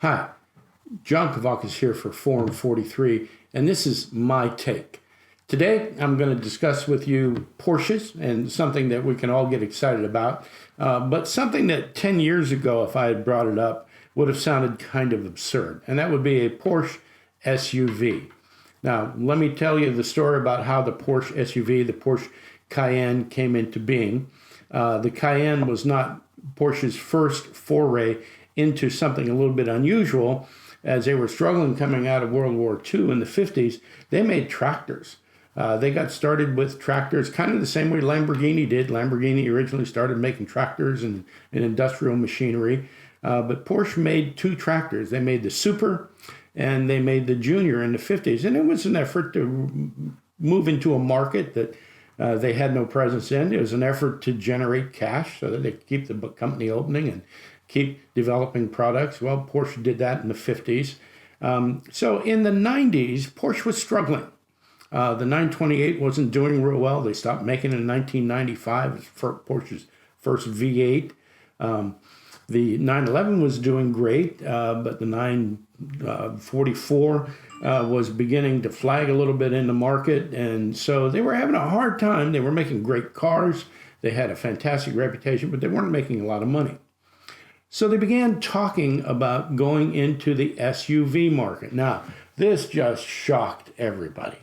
Hi, John Kavakis here for Forum 43, and this is my take. Today, I'm going to discuss with you Porsches and something that we can all get excited about, but something that 10 years ago, if I had brought it up, would have sounded kind of absurd, and that would be a Porsche SUV. Now, let me tell you the story about how the Porsche SUV, the Porsche Cayenne, came into being. The Cayenne was not Porsche's first foray into something a little bit unusual. As they were struggling coming out of World War II in the 50s, they made tractors. They got started with tractors kind of the same way Lamborghini did. Lamborghini originally started making tractors and industrial machinery, but Porsche made two tractors. They made the Super and they made the Junior in the 50s, and it was an effort to move into a market that they had no presence in. It was an effort to generate cash so that they could keep the company opening and keep developing products. Well, Porsche did that in the 50s. So in the 90s, Porsche was struggling. The 928 wasn't doing real well. They stopped making it in 1995 for Porsche's first V8. The 911 was doing great, but the 944 was beginning to flag a little bit in the market. And so they were having a hard time. They were making great cars. They had a fantastic reputation, but they weren't making a lot of money. So they began talking about going into the SUV market. Now, this just shocked everybody.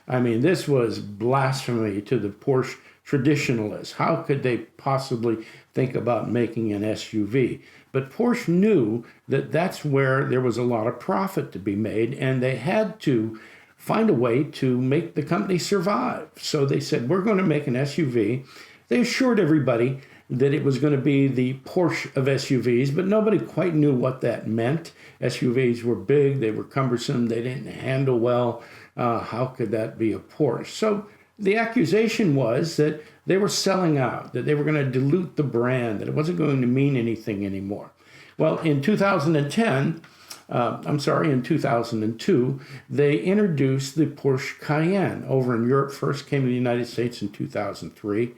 I mean, this was blasphemy to the Porsche traditionalists. How could they possibly think about making an SUV? But Porsche knew that that's where there was a lot of profit to be made, and they had to find a way to make the company survive. So they said, we're going to make an SUV. They assured everybody that it was going to be the Porsche of SUVs, but nobody quite knew what that meant. SUVs were big, they were cumbersome, they didn't handle well. How could that be a Porsche? So the accusation was that they were selling out, that they were going to dilute the brand, that it wasn't going to mean anything anymore. Well, in 2002, they introduced the Porsche Cayenne over in Europe. First came to the United States in 2003.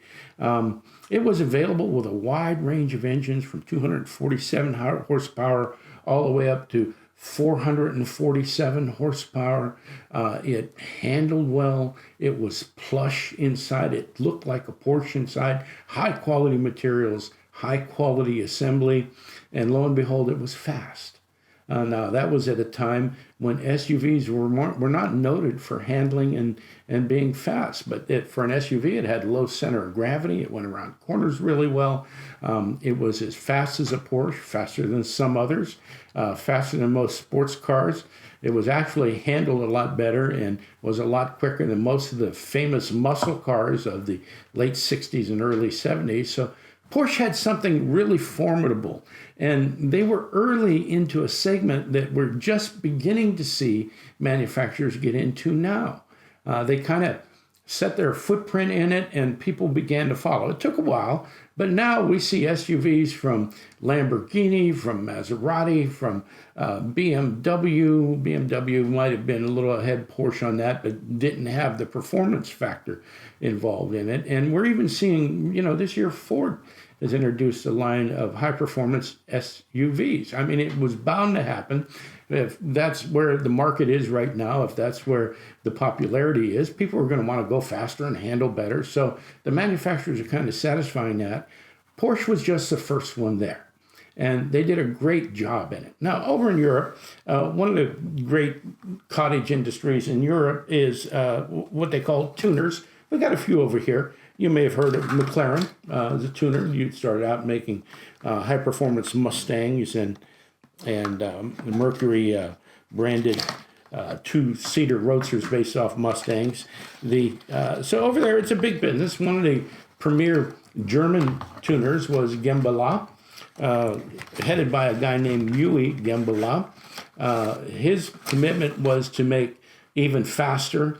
It was available with a wide range of engines from 247 horsepower all the way up to 447 horsepower. It handled well. It was plush inside. It looked like a Porsche inside. High quality materials, high quality assembly, and lo and behold, it was fast. Now, that was at a time when SUVs were not noted for handling and being fast, but for an SUV, it had low center of gravity. It went around corners really well. It was as fast as a Porsche, faster than some others, faster than most sports cars. It was actually handled a lot better and was a lot quicker than most of the famous muscle cars of the late 60s and early 70s. So Porsche had something really formidable, and they were early into a segment that we're just beginning to see manufacturers get into now. They kind of set their footprint in it, and people began to follow. It took a while, but now we see SUVs from Lamborghini, from Maserati, from BMW. BMW might have been a little ahead Porsche on that, but didn't have the performance factor involved in it. And we're even seeing, this year Ford has introduced a line of high-performance SUVs. I mean, it was bound to happen. If that's where the market is right now, if that's where the popularity is, people are going to want to go faster and handle better. So the manufacturers are kind of satisfying that. Porsche was just the first one there, and they did a great job in it. Now, over in Europe, one of the great cottage industries in Europe is what they call tuners. We've got a few over here. You may have heard of McLaren, the tuner. You started out making high-performance Mustangs and the Mercury branded two-seater roadsters based off Mustangs. So over there, it's a big business. One of the premier German tuners was Gembala, headed by a guy named Yui Gembala. His commitment was to make even faster,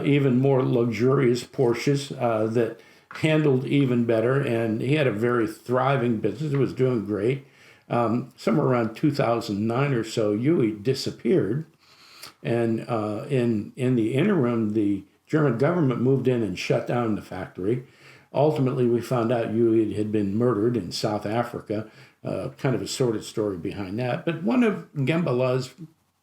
even more luxurious Porsches that handled even better, and he had a very thriving business. It was doing great. Somewhere around 2009 or so, Yui disappeared, and in the interim, the German government moved in and shut down the factory. Ultimately, we found out Yui had been murdered in South Africa kind of a sordid story behind that. But one of Gembala's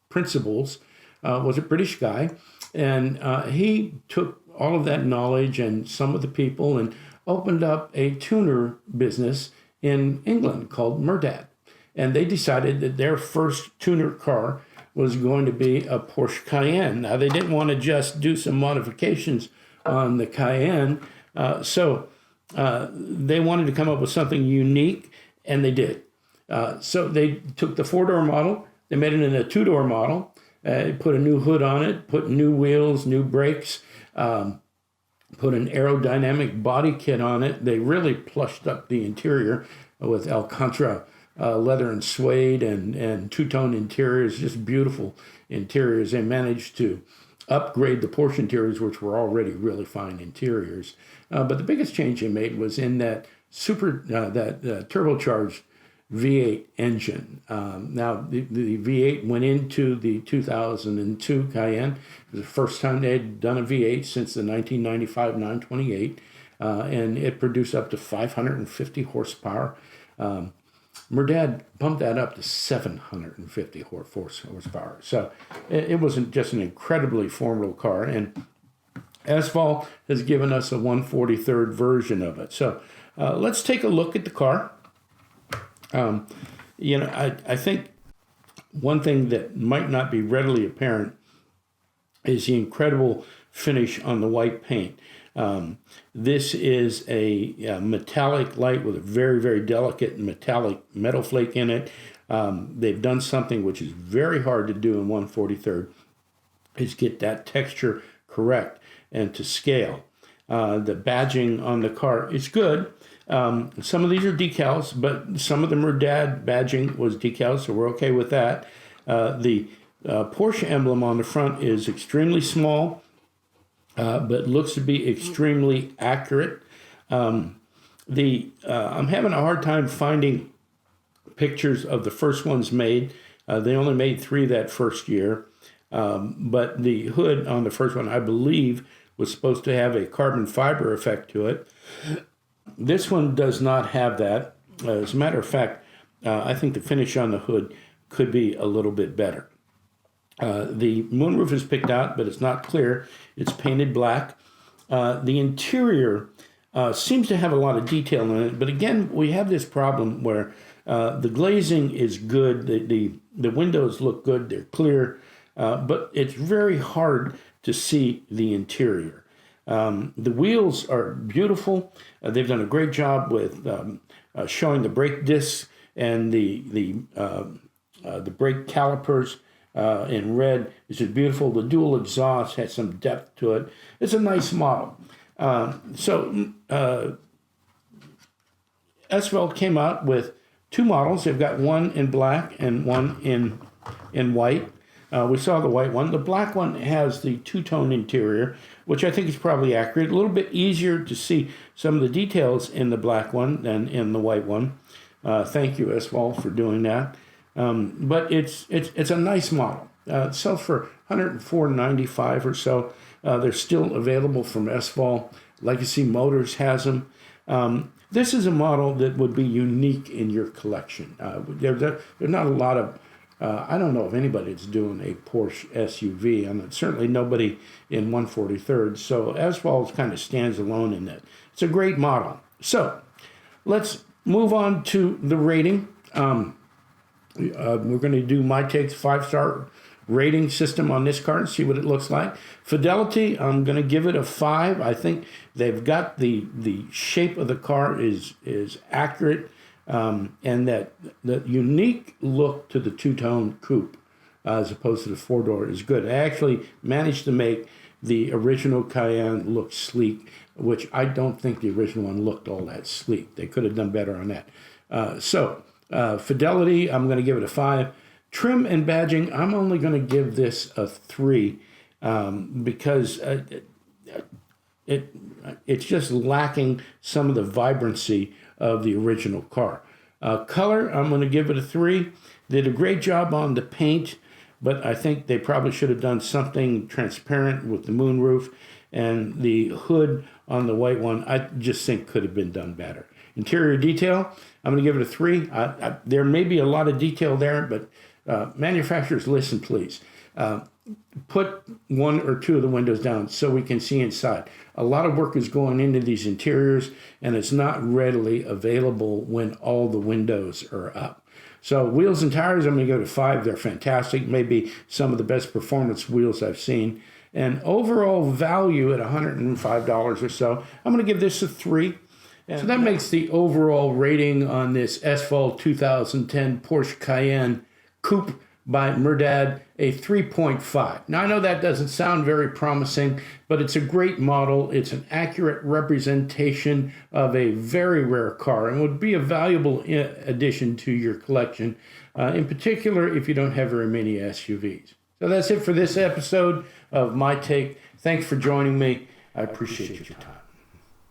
principals was a British guy, and he took all of that knowledge and some of the people and opened up a tuner business in England called Merdad. And they decided that their first tuner car was going to be a Porsche Cayenne. Now, they didn't want to just do some modifications on the Cayenne, so they wanted to come up with something unique, and they did. So they took the four-door model, they made it in a two-door model, put a new hood on it, put new wheels, new brakes, put an aerodynamic body kit on it. They really plushed up the interior with Alcantara leather and suede and two-tone interiors, just beautiful interiors. They managed to upgrade the Porsche interiors, which were already really fine interiors. But the biggest change they made was in that turbocharged V8 engine. Now, the V8 went into the 2002 Cayenne. It was the first time they had done a V8 since the 1995 928, and it produced up to 550 horsepower. Merdad bumped that up to 750 horsepower. So it wasn't just an incredibly formidable car, and Esval has given us a 143rd version of it. So let's take a look at the car. I think one thing that might not be readily apparent is the incredible finish on the white paint. This is a metallic light with a very, very delicate metallic metal flake in it. They've done something which is very hard to do in 143rd, is get that texture correct and to scale. The badging on the car is good. Some of these are decals, but some of the Merdad badging was decals, so we're okay with that. The Porsche emblem on the front is extremely small, but looks to be extremely accurate. I'm having a hard time finding pictures of the first ones made. They only made 3 that first year, but the hood on the first one, I believe, was supposed to have a carbon fiber effect to it. This one does not have that. As a matter of fact, I think the finish on the hood could be a little bit better. The moonroof is picked out, but it's not clear. It's painted black. The interior seems to have a lot of detail in it, but again, we have this problem where the glazing is good, the windows look good, they're clear, but it's very hard to see the interior. The wheels are beautiful. They've done a great job with showing the brake discs and the brake calipers in red. It's just beautiful. The dual exhaust has some depth to it. It's a nice model. So Esval came out with 2 models. They've got one in black and one in white. We saw the white one. The black one has the two-tone interior, which I think is probably accurate. A little bit easier to see some of the details in the black one than in the white one. Thank you, Esval, for doing that. But it's a nice model. It sells for $104.95 or so. They're still available from Esval. Legacy Motors has them. This is a model that would be unique in your collection. There's not a lot of I don't know of anybody that's doing a Porsche SUV, and certainly nobody in 143rd. So Esval kind of stands alone in that. It's a great model. So let's move on to the rating. We're going to do my takes 5-star rating system on this car and see what it looks like. Fidelity, I'm going to give it a 5. I think they've got the shape of the car is accurate. And that the unique look to the two-tone coupe as opposed to the 4-door is good. I actually managed to make the original Cayenne look sleek, which I don't think the original one looked all that sleek. They could have done better on that. So fidelity, I'm going to give it a 5. Trim and badging, I'm only going to give this a 3 because it's just lacking some of the vibrancy of the original car. Color, I'm going to give it a 3. Did a great job on the paint, but I think they probably should have done something transparent with the moonroof, and the hood on the white one, I just think could have been done better. Interior detail, I'm going to give it a 3. There may be a lot of detail there, but manufacturers, listen, please. Put 1 or 2 of the windows down so we can see inside. A lot of work is going into these interiors, and it's not readily available when all the windows are up. So wheels and tires, I'm going to go to 5. They're fantastic, maybe some of the best performance wheels I've seen. And overall value at $105 or so, I'm going to give this a 3. So that makes the overall rating on this Esval 2010 Porsche Cayenne Coupe by Merdad a 3.5. Now, I know that doesn't sound very promising, but it's a great model. It's an accurate representation of a very rare car and would be a valuable addition to your collection, in particular if you don't have very many SUVs. So that's it for this episode of My Take. Thanks for joining me. I appreciate your time.